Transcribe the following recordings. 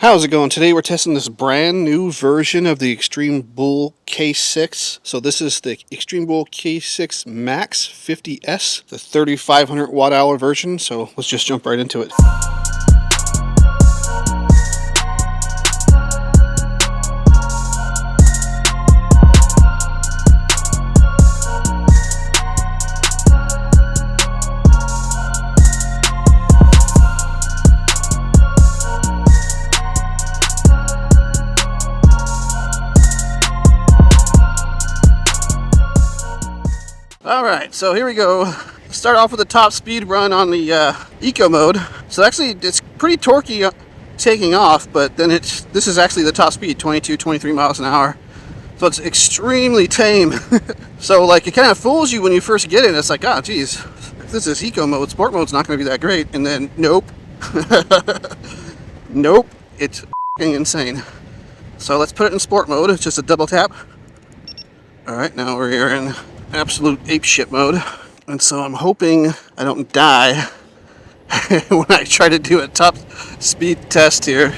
How's it going? Today we're testing this brand new version of the Extreme Bull K6. So this is the Extreme Bull K6 Max 50S, the 3500 watt hour version. So let's just jump right into it. Alright, so here we go. Start off with a top speed run on the eco mode. So actually it's pretty torquey taking off, but then this is actually the top speed, 23 miles an hour. So it's extremely tame. So like it kind of fools you when you first get in. It's like, oh geez, if this is eco mode, sport mode's not going to be that great. And then nope. Nope, it's f***ing insane. So let's put it in sport mode. It's just a double tap. Alright, now we're here in absolute apeshit mode, and so I'm hoping I don't die when I try to do a top speed test here.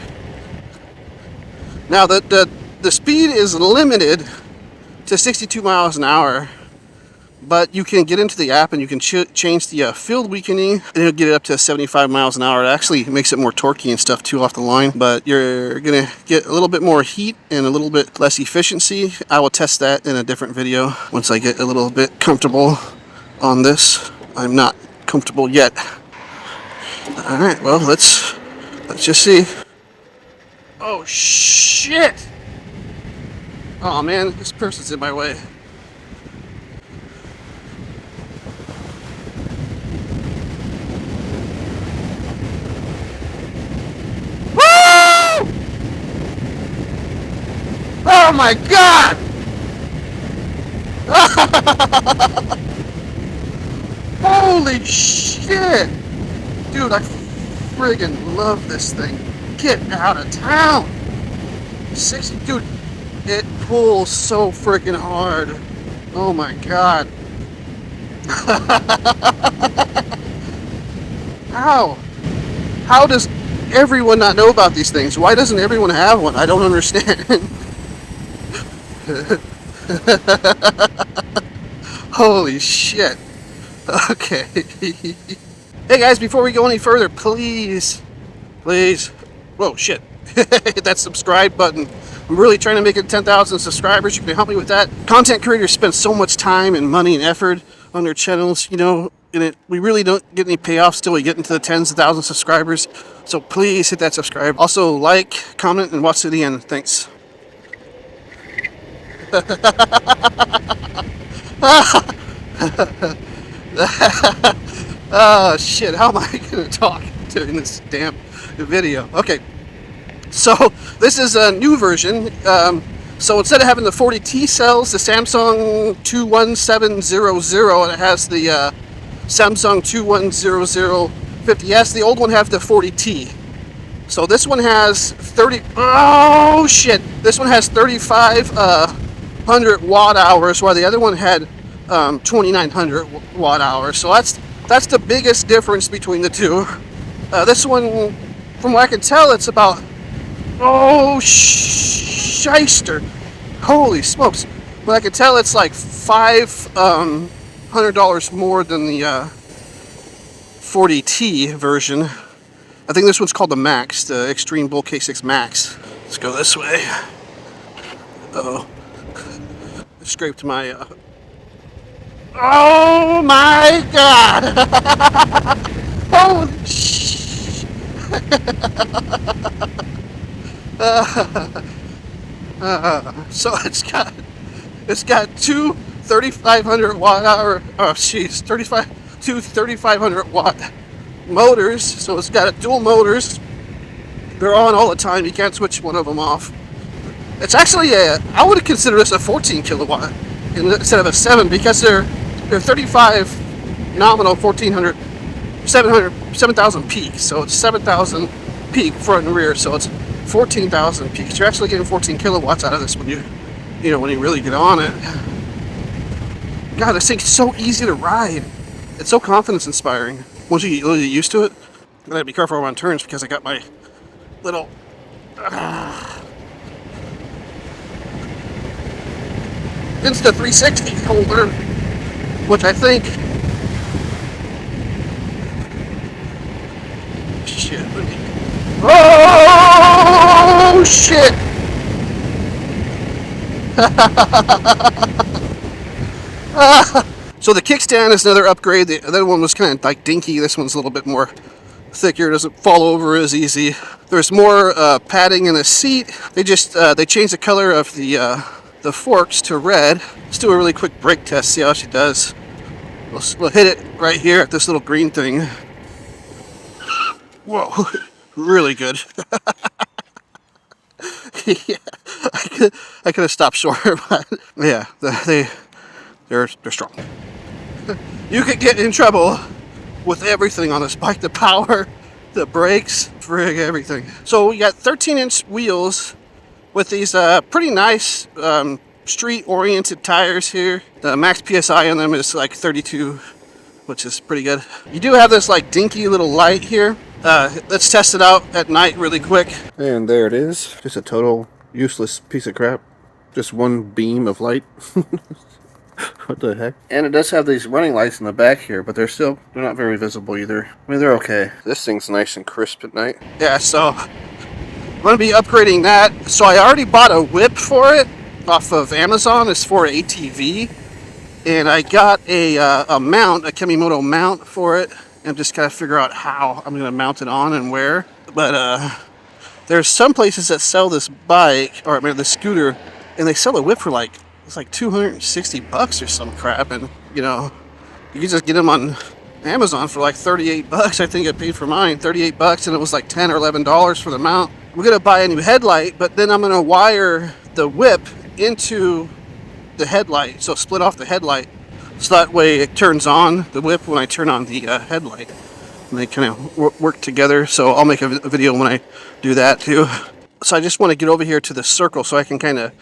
Now the speed is limited to 62 miles an hour, but you can get into the app and you can change the field weakening, and it'll get it up to 75 miles an hour. It actually makes it more torquey and stuff too off the line, but you're gonna get a little bit more heat and a little bit less efficiency. I will test that in a different video once I get a little bit comfortable on this. I'm not comfortable yet. All right, well, let's just see. Oh shit! Oh man, this person's in my way. Oh my god! Holy shit! Dude, I friggin' love this thing. Get out of town! 60, dude, it pulls so friggin' hard. Oh my god. How does everyone not know about these things? Why doesn't everyone have one? I don't understand. Holy shit. Okay. Hey guys, before we go any further, please, whoa, shit. Hit that subscribe button. I'm really trying to make it 10,000 subscribers. You can help me with that. Content creators spend so much time and money and effort on their channels, you know, and we really don't get any payoffs till we get into the tens of thousands of subscribers. So please hit that subscribe. Also like, comment, and watch to the end. Thanks. Oh shit, how am I gonna talk during this damn video? Okay, so this is a new version. So instead of having the 40T cells, the Samsung 21700, and it has the Samsung 2100 50S, the old one has the 40T. So this one has 3,500 watt hours, while the other one had 2,900 watt hours. So that's the biggest difference between the two. This one, from what I can tell, it's about, oh shyster, holy smokes! But I can tell it's like $500 more than the 40T version. I think this one's called the Max, the Extreme Bull K6 Max. Let's go this way. Uh-oh. I scraped my, oh my god! Holy shit! So it's got two 3,500 watt hour, oh jeez, 3,500 watt motors. So it's got dual motors. They're on all the time. You can't switch one of them off. It's actually I would consider this a 14 kilowatt instead of a 7, because they're 35 nominal, 1,400, 7,000 peak. So it's 7,000 peak front and rear. So it's 14,000 peak. You're actually getting 14 kilowatts out of this when you really get on it. God, this thing's so easy to ride. It's so confidence inspiring. Once you get used to it, I gotta be careful around turns because I got my little Insta 360 holder, which I think. Shit. Oh shit! So the kickstand is another upgrade. The other one was kind of like dinky. This one's a little bit more thicker. Doesn't fall over as easy. There's more padding in the seat. They changed the color of the forks to red. Let's do a really quick brake test. See how she does. We'll hit it right here at this little green thing. Whoa, really good. Yeah, I could have stopped short, but yeah, they're strong. You could get in trouble with everything on this bike. The power, the brakes, frig, everything. So we got 13-inch wheels with these pretty nice street-oriented tires here. The max PSI on them is like 32, which is pretty good. You do have this like dinky little light here. Let's test it out at night really quick. And there it is. Just a total useless piece of crap. Just one beam of light. What the heck? And it does have these running lights in the back here, but they're not very visible either. I mean, they're okay. This thing's nice and crisp at night. Yeah, so I'm going to be upgrading that. So I already bought a whip for it off of Amazon. It's for ATV. And I got a mount, a Kemimoto mount for it. And just gotta figure out how I'm gonna mount it on and where. But there's some places that sell this bike, or I mean this scooter, and they sell a whip for like, it's like $260 or some crap. And you know, you can just get them on Amazon for like $38. I think I paid for mine $38, and it was like $10 or $11 for the mount. We're gonna buy a new headlight, but then I'm gonna wire the whip into the headlight, so split off the headlight. So that way it turns on the whip when I turn on the headlight. And they kind of work together. So I'll make a video when I do that too. So I just want to get over here to the circle so I can kind of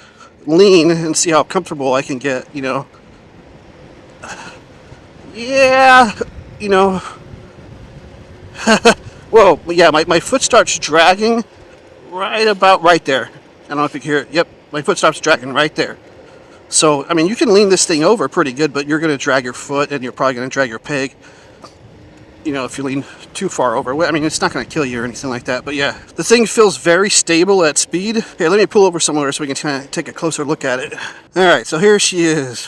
lean and see how comfortable I can get, you know. Yeah, you know. Whoa, yeah, my foot starts dragging right about right there. I don't know if you can hear it. Yep, my foot starts dragging right there. So, I mean, you can lean this thing over pretty good, but you're going to drag your foot, and you're probably going to drag your peg, you know, if you lean too far over. I mean, it's not going to kill you or anything like that, but yeah. The thing feels very stable at speed. Here, let me pull over somewhere so we can kind of take a closer look at it. All right, so here she is.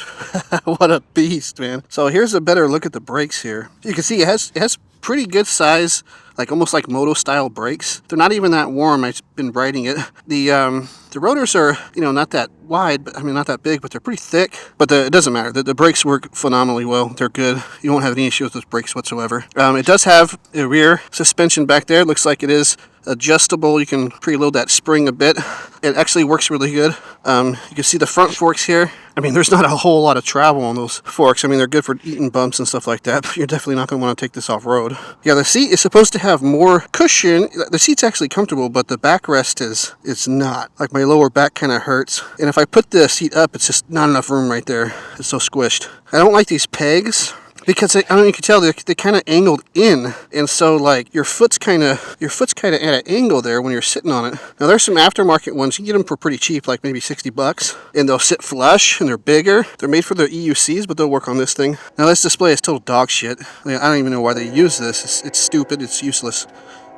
What a beast, man. So here's a better look at the brakes here. You can see it has pretty good size, like almost like moto style brakes. They're not even that warm. I've been riding it. The rotors are, you know, not that wide, but I mean not that big, but they're pretty thick. But it doesn't matter. The brakes work phenomenally well. They're good. You won't have any issues with those brakes whatsoever. It does have a rear suspension back there. It looks like it is adjustable. You can preload that spring a bit. It actually works really good. You can see the front forks here. I mean, there's not a whole lot of travel on those forks. I mean, they're good for eating bumps and stuff like that, but you're definitely not going to want to take this off-road. Yeah, the seat is supposed to have more cushion. The seat's actually comfortable, but the backrest is not. Like, my lower back kind of hurts. And if I put the seat up, it's just not enough room right there. It's so squished. I don't like these pegs, because I don't know, you can tell they're kind of angled in, and so like your foot's kind of at an angle there when you're sitting on it. Now there's some aftermarket ones. You can get them for pretty cheap, like maybe $60, and they'll sit flush and they're bigger. They're made for the EUCs, but they'll work on this thing. Now this display is total dog shit. I don't even know why they use this. It's stupid. It's useless.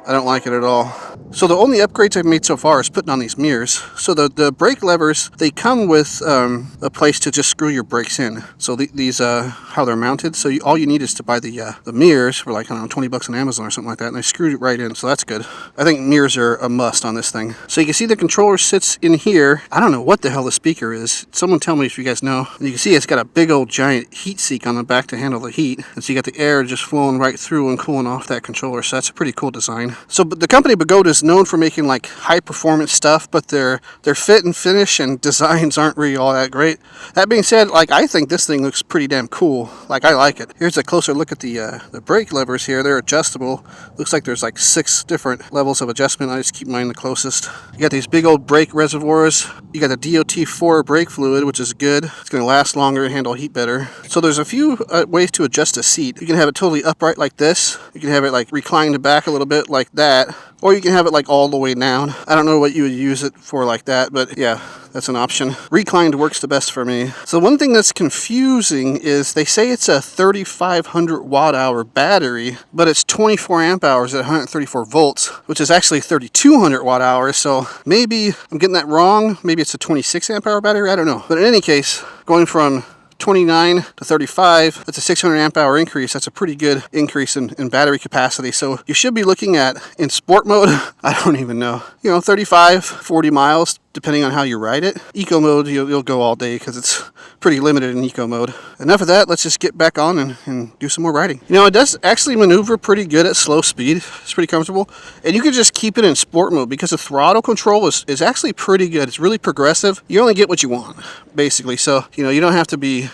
I don't like it at all. So the only upgrades I've made so far is putting on these mirrors. So the brake levers, they come with a place to just screw your brakes in. So these how they're mounted. So all you need is to buy the mirrors for like, I don't know, $20 on Amazon or something like that, and I screwed it right in. So that's good. I think mirrors are a must on this thing. So you can see the controller sits in here. I don't know what the hell the speaker is. Someone tell me if you guys know. And you can see it's got a big old giant heat sink on the back to handle the heat. And so you got the air just flowing right through and cooling off that controller. So that's a pretty cool design. So the company Begode is known for making like high performance stuff, but their fit and finish and designs aren't really all that great. That being said, like, I think this thing looks pretty damn cool. Like, I like it. Here's a closer look at the brake levers here. They're adjustable. Looks like there's like 6 different levels of adjustment. I just keep mine the closest. You got these big old brake reservoirs. You got the DOT4 brake fluid, which is good. It's going to last longer and handle heat better. So there's a few ways to adjust a seat. You can have it totally upright like this. You can have it like reclined back a little bit like like that, or you can have it like all the way down. I don't know what you would use it for like that, but yeah, that's an option. Reclined works the best for me. So one thing that's confusing is they say it's a 3,500 watt hour battery, but it's 24 amp hours at 134 volts, which is actually 3,200 watt hours. So maybe I'm getting that wrong. Maybe it's a 26 amp hour battery. I don't know. But in any case, going from 29 to 35, that's a 600 amp hour increase. That's a pretty good increase in battery capacity. So you should be looking at, in sport mode, I don't even know, 35, 40 miles, depending on how you ride it. Eco mode, you'll go all day because it's pretty limited in eco mode. Enough of that, let's just get back on and do some more riding. It does actually maneuver pretty good at slow speed. It's pretty comfortable. And you can just keep it in sport mode because the throttle control is actually pretty good. It's really progressive. You only get what you want, basically. So, you don't have to be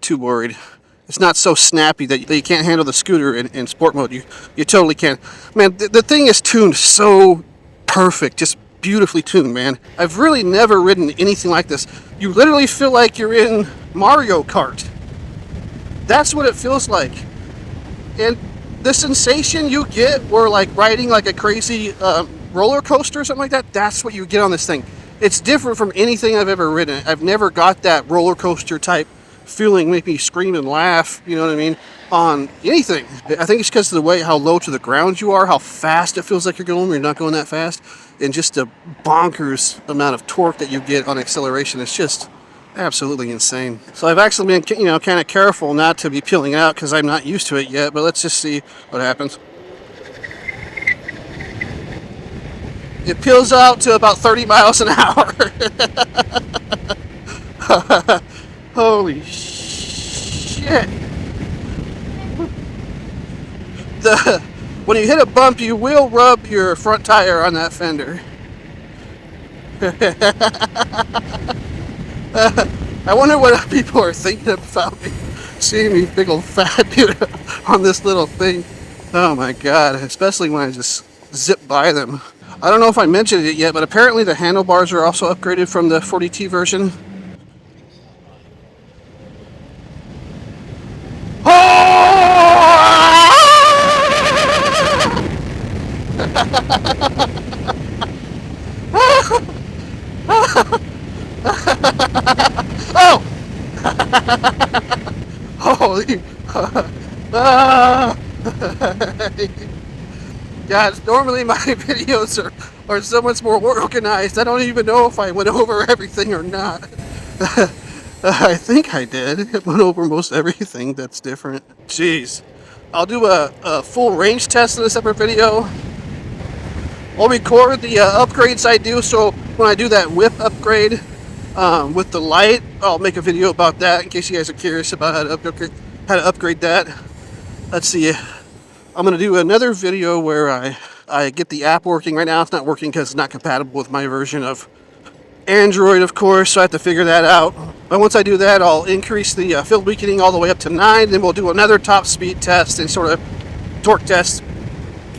too worried. It's not so snappy that you can't handle the scooter in sport mode. You totally can. Man, the thing is tuned so perfect, just beautifully tuned, man. I've really never ridden anything like this. You literally feel like you're in Mario Kart. That's what it feels like. And the sensation you get where like riding like a crazy roller coaster or something like that, that's what you get on this thing. It's different from anything I've ever ridden. I've never got that roller coaster type feeling, make me scream and laugh, you know what I mean, on anything. I think it's because of the way how low to the ground you are, how fast it feels like you're going when you're not going that fast, and just the bonkers amount of torque that you get on acceleration. It's just absolutely insane. So I've actually been, kind of careful not to be peeling out because I'm not used to it yet, but let's just see what happens. It peels out to about 30 miles an hour. Holy shit. When you hit a bump, you will rub your front tire on that fender. I wonder what people are thinking about me, seeing me big old fat dude on this little thing. Oh my god, especially when I just zip by them. I don't know if I mentioned it yet, but apparently the handlebars are also upgraded from the 40T version. Oh! Holy! God, normally my videos are so much more organized. I don't even know if I went over everything or not. I think I did. It went over most everything that's different. Jeez. I'll do a full range test in a separate video. I'll record the upgrades I do, so when I do that whip upgrade with the light, I'll make a video about that in case you guys are curious about how to upgrade that. Let's see. I'm going to do another video where I get the app working. Right now it's not working because it's not compatible with my version of Android, of course, so I have to figure that out. But once I do that, I'll increase the field weakening all the way up to 9, then we'll do another top speed test and sort of torque test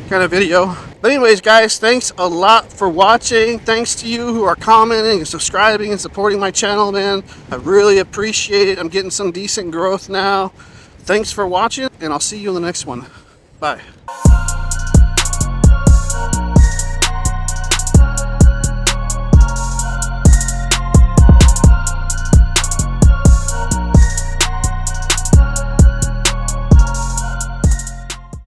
kind of video. But anyways, guys, thanks a lot for watching. Thanks to you who are commenting and subscribing and supporting my channel, man. I really appreciate it. I'm getting some decent growth now. Thanks for watching, and I'll see you in the next one. Bye.